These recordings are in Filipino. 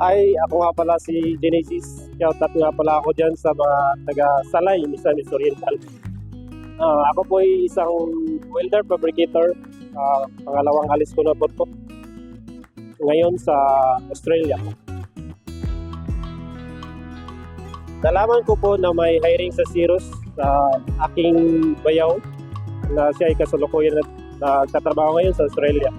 Ay, ako nga pala si Genesis. Shout out nga pala ako dyan sa mga taga-Salay, Misamis Oriental. Ako po ay isang welder fabricator. Pangalawang alis ko na po ngayon sa Australia. Nalaman ko po na may hiring sa Cirrus sa aking bayaw na siya ay kasalukuyan na nagtatrabaho ngayon sa Australia.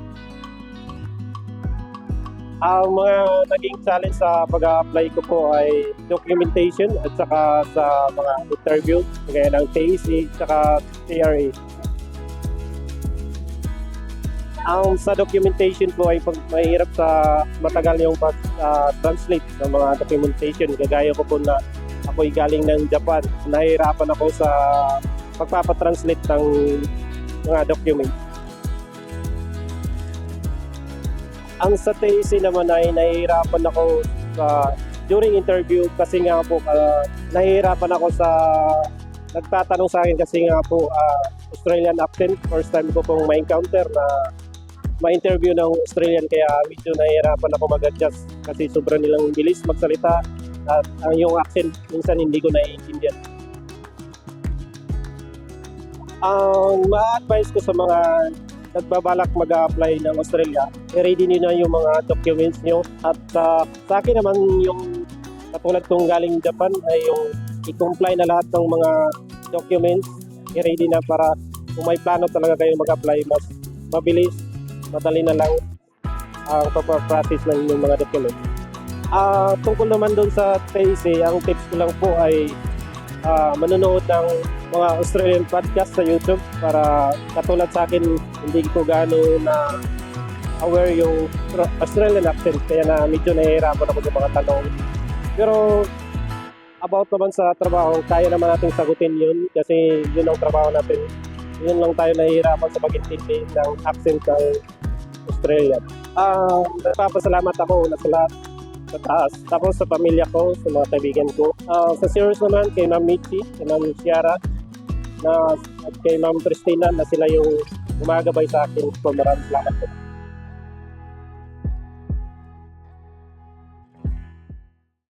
Ang mga naging challenge sa pag-apply ko po ay documentation at saka sa mga interview gaya ng TAC at saka CRA. Ang sa documentation po ay mahirap sa matagal yung pag-translate ng mga documentation. Gagaya ko po na ako'y galing ng Japan. Nahihirapan ako sa pagpapatranslate ng mga documents. Ang sa TAC naman ay nahihirapan ako during interview kasi nga po nahihirapan ako sa nagtatanong sa akin kasi nga po Australian accent. First time ko pong ma-encounter na ma-interview ng Australian kaya medyo nahihirapan ako mag-adjust kasi sobrang nilang bilis magsalita at ang yung accent minsan hindi ko naiintindihan. Ang ma-advise ko sa mga nagbabalak mag-apply ng Australia, i-ready nyo na yung mga documents nyo. At sa akin naman yung katulad kong galing Japan ay yung i-comply na lahat ng mga documents, i-ready na para kung may plano talaga kayo mag-apply, mas mabilis, madali na lang ang pag-process ng yung mga documents. Tungkol naman doon sa TAC, ang tips ko lang po ay manonood ng mga Australian podcast sa YouTube para katulad sa akin hindi ko gaano na aware yung Australian accent kaya na medyo nahihirapan ako ng mga tanong. Pero about naman sa trabaho, kaya naman natin sagutin yun kasi yun ang trabaho natin. Yun lang tayo nahihirapan sa pag-intindi ng accent ng Australian. Nagpapasalamat ako una sa lahat sa taas. Tapos sa pamilya ko, sa mga kaibigan ko. Sa Cirrus naman, kay Ma'am Michi, kay Ma'am Ciara, at kay Ma'am Christina na sila yung gumagabay sa akin. So maraming salamat po.